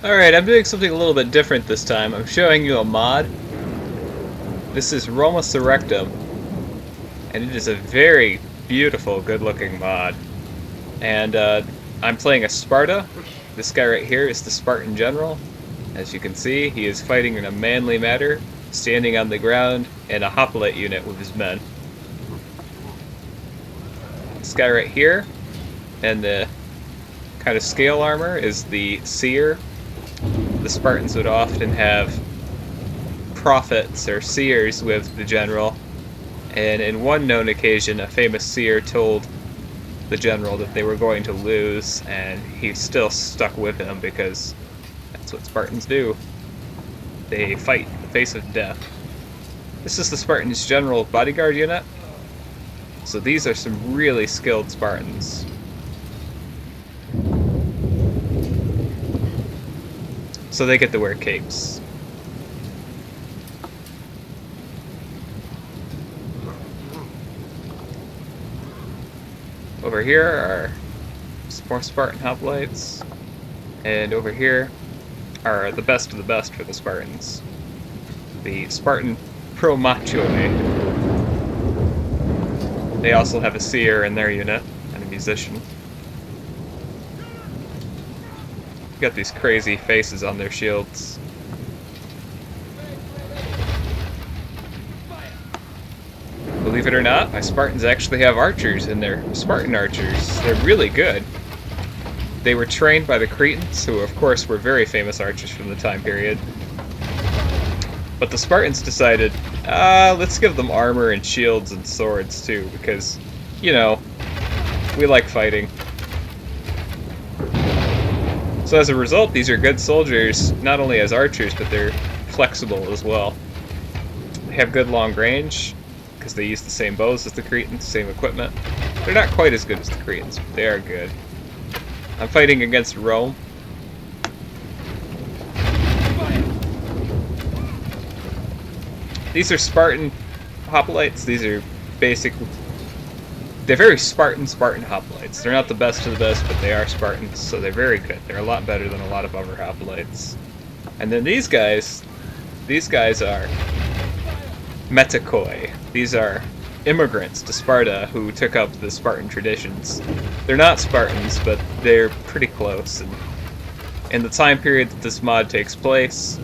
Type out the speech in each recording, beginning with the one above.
Alright, I'm doing something a little bit different this time. I'm showing you a mod. This is Roma Surrectum, and it is a very beautiful, good-looking mod. And I'm playing a Sparta. This guy right here is the Spartan general. As you can see, he is fighting in a manly manner, standing on the ground in a hoplite unit with his men. This guy right here, and the kind of scale armor, is the seer. The Spartans would often have prophets or seers with the general, and in one known occasion a famous seer told the general that they were going to lose, and he still stuck with him because that's what Spartans do. They fight in the face of death. This is the Spartans' general bodyguard unit, so these are some really skilled Spartans. So they get to wear capes. Over here are some more Spartan hoplites, and over here are the best of the best for the Spartans. The Spartan pro-machoi. They also have a seer in their unit, and a musician. Got these crazy faces on their shields. Believe it or not, my Spartans actually have archers in their Spartan archers. They're really good. They were trained by the Cretans, who of course were very famous archers from the time period. But the Spartans decided, let's give them armor and shields and swords too, because, you know, we like fighting. So as a result, these are good soldiers, not only as archers, but they're flexible as well. They have good long range, because they use the same bows as the Cretans, same equipment. They're not quite as good as the Cretans, but they are good. I'm fighting against Rome. These are Spartan hoplites. These are basic... They're very Spartan hoplites. They're not the best of the best, but they are Spartans, so they're very good. They're a lot better than a lot of other hoplites. And then these guys are metakoi. These are immigrants to Sparta who took up the Spartan traditions. They're not Spartans, but they're pretty close. And in the time period that this mod takes place,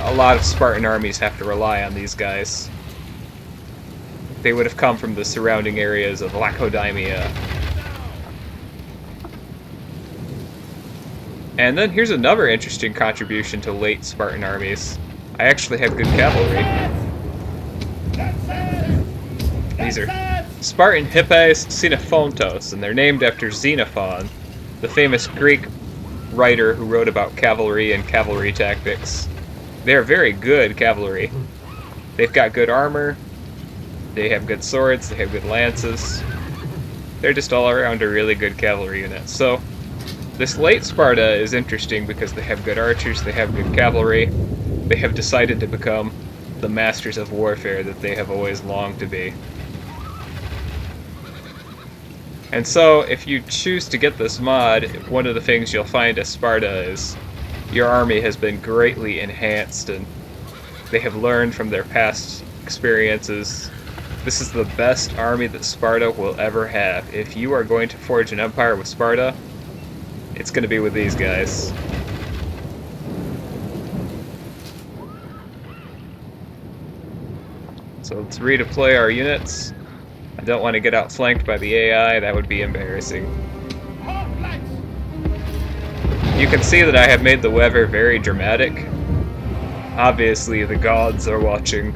a lot of Spartan armies have to rely on these guys. They would have come from the surrounding areas of Lacedaemon. And then here's another interesting contribution to late Spartan armies. I actually have good cavalry. These are Spartan hippes xenophontos, and they're named after Xenophon, the famous Greek writer who wrote about cavalry and cavalry tactics. They're very good cavalry. They've got good armor, they have good swords, they have good lances. They're just all around a really good cavalry unit. So this late Sparta is interesting because they have good archers, they have good cavalry. They have decided to become the masters of warfare that they have always longed to be. And so, if you choose to get this mod, one of the things you'll find at Sparta is your army has been greatly enhanced, and they have learned from their past experiences. This is the best army that Sparta will ever have. If you are going to forge an empire with Sparta, it's going to be with these guys. So let's redeploy our units. I don't want to get outflanked by the AI, that would be embarrassing. You can see that I have made the weather very dramatic. Obviously the gods are watching.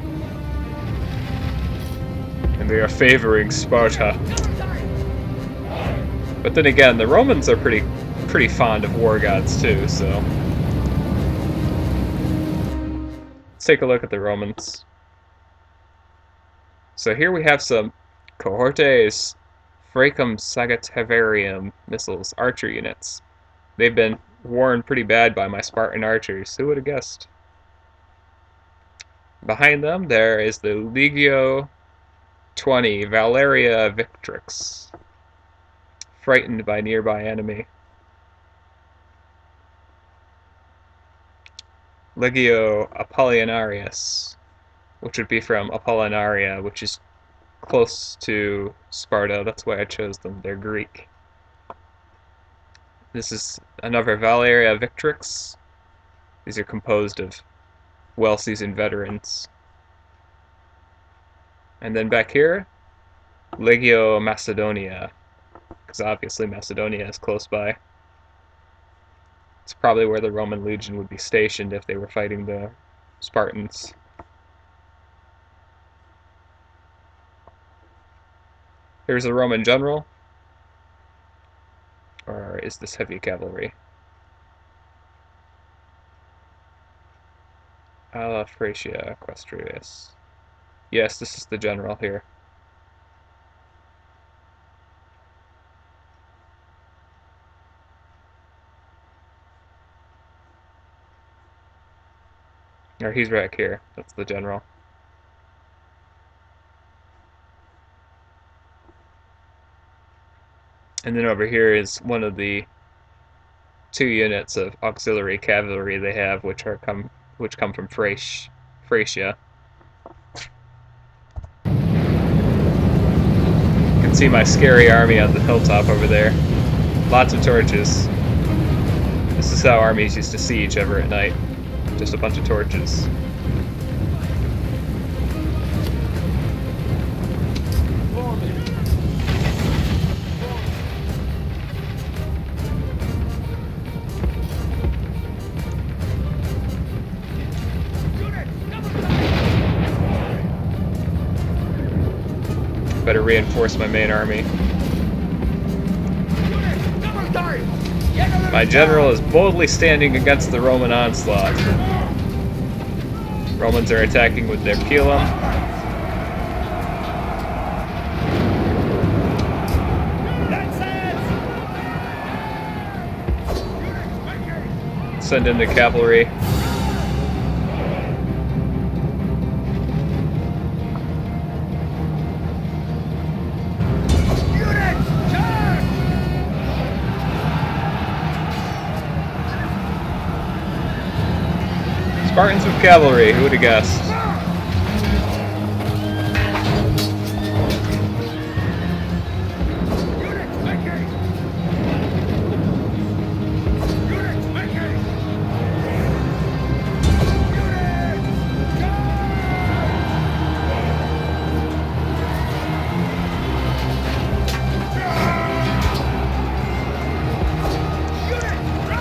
And they are favoring Sparta. But then again, the Romans are pretty fond of war gods too, so... Let's take a look at the Romans. So here we have some cohortes Fracum Sagittarium missiles, archer units. They've been worn pretty bad by my Spartan archers. Who would have guessed? Behind them, there is the Legio 20 Valeria Victrix, frightened by nearby enemy. Legio Apollinaris, which would be from Apollinaria, which is close to Sparta. That's why I chose them. They're Greek. This is another Valeria Victrix. These are composed of well-seasoned veterans. And then back here, Legio Macedonia, because obviously Macedonia is close by. It's probably where the Roman legion would be stationed if they were fighting the Spartans. Here's a Roman general. Or is this heavy cavalry? Ala Thracia Equestrius. Yes, this is the general here. Or he's right here. That's the general. And then over here is one of the 2 units of auxiliary cavalry they have, which come from Thracia. You can see my scary army on the hilltop over there. Lots of torches. This is how armies used to see each other at night. Just a bunch of torches. Better reinforce my main army. My general is boldly standing against the Roman onslaught. Romans are attacking with their pilum. Send in the cavalry. Spartans with cavalry, who would have guessed?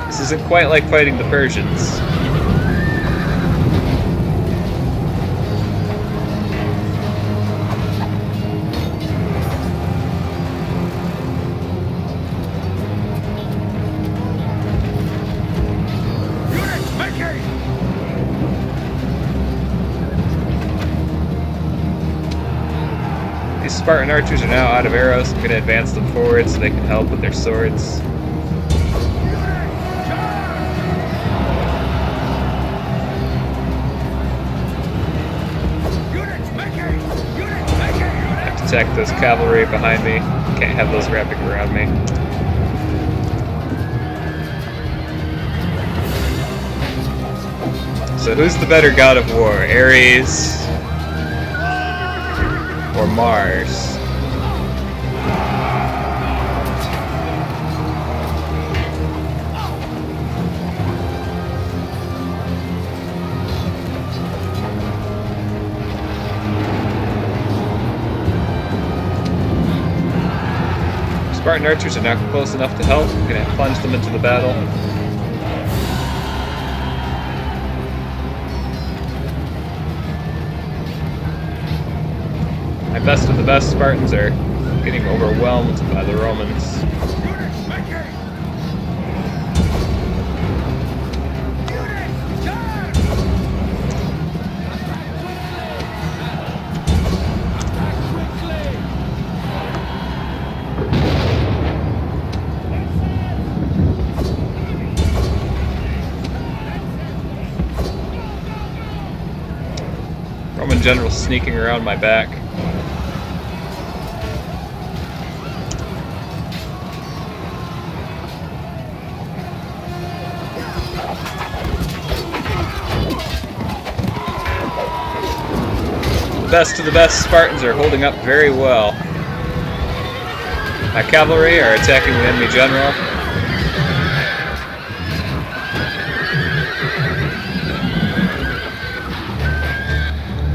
This isn't quite like fighting the Persians. These Spartan archers are now out of arrows. I'm going to advance them forward so they can help with their swords. I have to attack those cavalry behind me. Can't have those wrapping around me. So who's the better god of war, Ares or Mars? Spartan archers are not close enough to help. I'm going to plunge them into the battle. My best of the best Spartans are getting overwhelmed by the Romans. Roman generals sneaking around my back. best of the best Spartans are holding up very well. My cavalry are attacking the enemy general.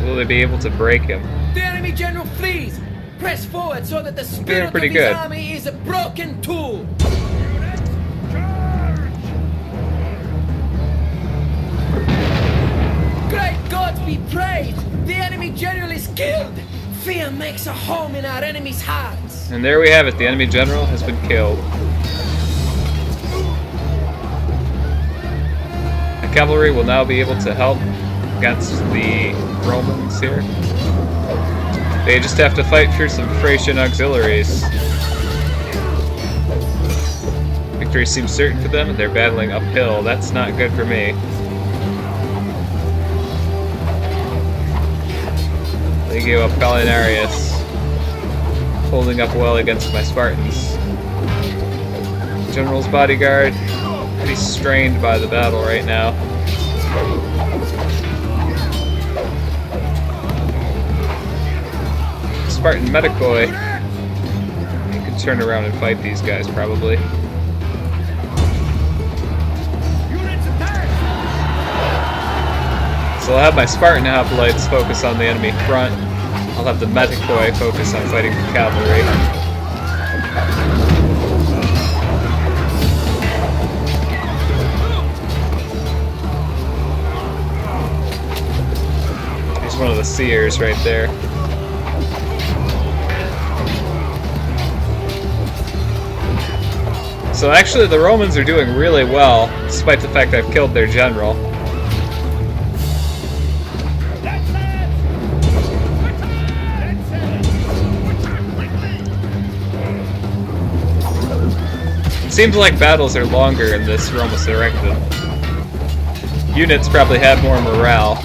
Will they be able to break him? The enemy general flees! Press forward so that the spirit pretty of good. his army is a broken tool! Great gods be praised! The enemy general is killed! Fear makes a home in our enemies' hearts! And there we have it, the enemy general has been killed. The cavalry will now be able to help against the Romans here. They just have to fight through some Thracian auxiliaries. Victory seems certain for them, and they're battling uphill. That's not good for me. Legio Apollinaris holding up well against my Spartans. General's bodyguard pretty strained by the battle right now. Spartan Medicoi. You can turn around and fight these guys probably. So I'll have my Spartan hoplites focus on the enemy front. I'll have the Medicoi focus on fighting the cavalry. Here's one of the seers right there. So actually the Romans are doing really well, despite the fact I've killed their general. It seems like battles are longer in this Roma Surrectum. Units probably have more morale.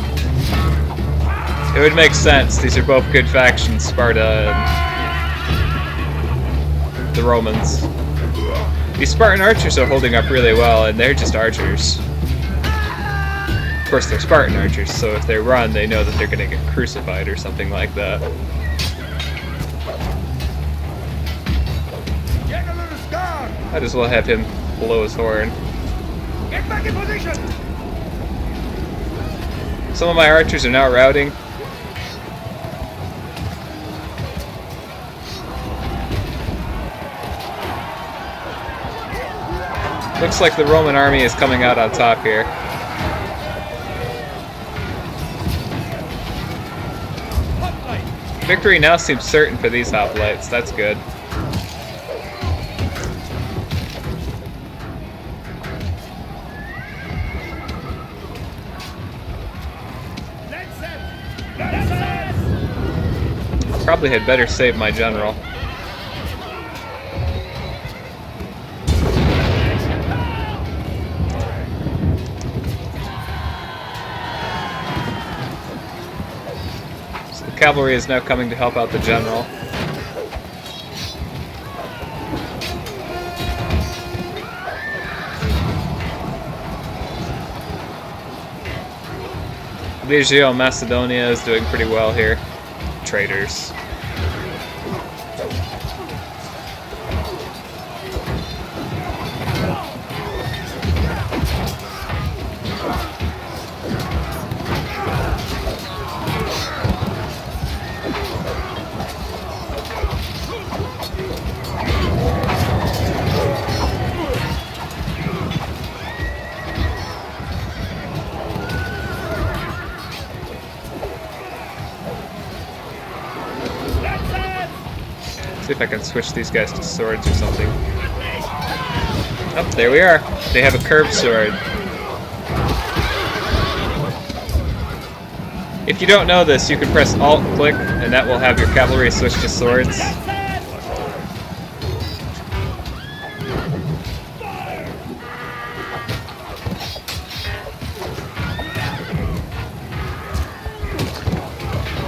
It would make sense, these are both good factions, Sparta and the Romans. These Spartan archers are holding up really well, and they're just archers. Of course, they're Spartan archers, so if they run, they know that they're going to get crucified or something like that. Might as well have him blow his horn. Get back in position! Some of my archers are now routing. Looks like the Roman army is coming out on top here. Victory now seems certain for these hoplites. That's good. Probably had better save my general. So the cavalry is now coming to help out the general. Legio Macedonia is doing pretty well here. Traitors. See if I can switch these guys to swords or something. Oh, there we are. They have a curved sword. If you don't know this, you can press Alt-click, and that will have your cavalry switch to swords.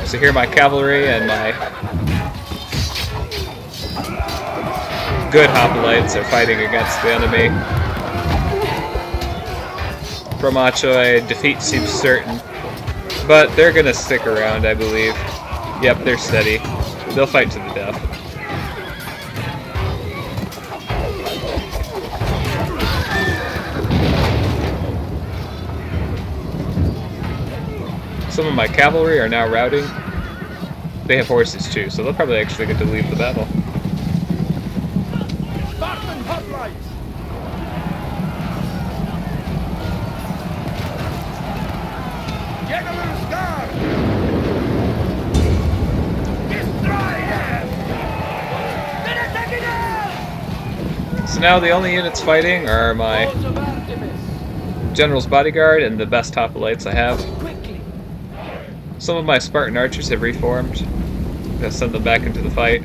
So here are my cavalry and my good hoplites are fighting against the enemy. Promachoi, defeat seems certain, but they're gonna stick around, I believe. Yep, they're steady. They'll fight to the death. Some of my cavalry are now routing. They have horses too, so they'll probably actually get to leave the battle. Spartan hoplites. General's guard. Destroy them. They're attacking us. So now the only units fighting are my Balls of Artemis. general's bodyguard and the best hoplites I have. Quickly. Some of my Spartan archers have reformed. I'm gonna send them back into the fight.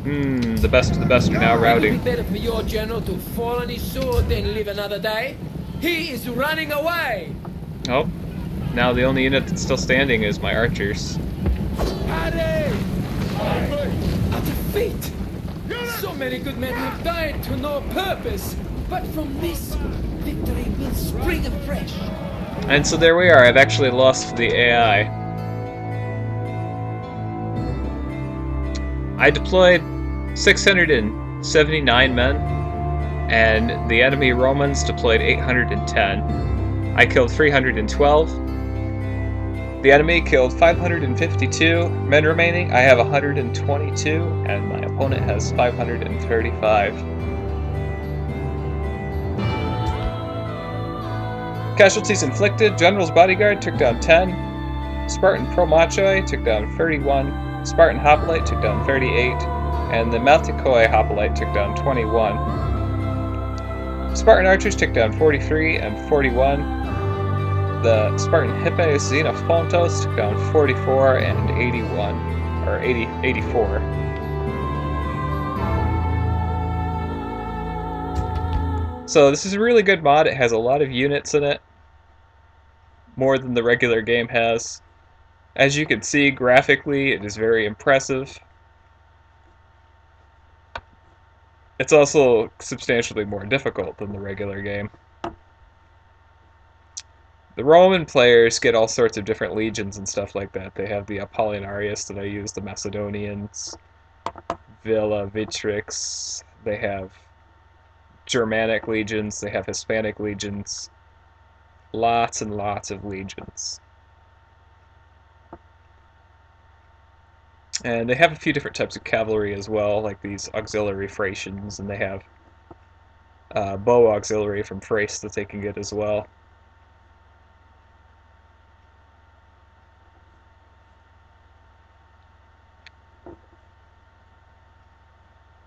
The best of the best are now It would routing. be better for your general to fall on his sword than live another day. He is running away. Oh, now the only unit that's still standing is my archers. Hurry! A defeat! So many good men have died to no purpose, but from this, victory will spring afresh. And so there we are, I've actually lost the AI. I deployed 679 men, and the enemy Romans deployed 810. I killed 312. The enemy killed 552 men remaining. I have 122, and my opponent has 535. Casualties inflicted: General's Bodyguard took down 10, Spartan Pro Machoi took down 31, Spartan Hoplite took down 38, and the Maltikoi Hoplite took down 21. Spartan Archers took down 43 and 41. The Spartan Hippe Xenophontos took down 44 and 81, or 84. So this is a really good mod. It has a lot of units in it, more than the regular game has. As you can see, graphically, it is very impressive. It's also substantially more difficult than the regular game. The Roman players get all sorts of different legions and stuff like that. They have the Apollinaris that I use, the Macedonians, Villa, Vitrix. They have Germanic legions, they have Hispanic legions. Lots and lots of legions. And they have a few different types of cavalry as well, like these auxiliary Thracians, and they have bow auxiliary from Thrace that they can get as well.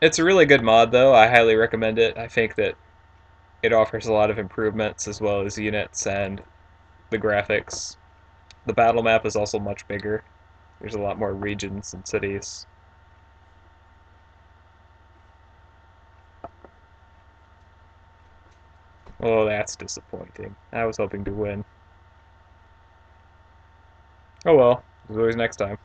It's a really good mod, though. I highly recommend it. I think that it offers a lot of improvements, as well as units and the graphics. The battle map is also much bigger. There's a lot more regions and cities. Oh, that's disappointing. I was hoping to win. Oh well, there's always next time.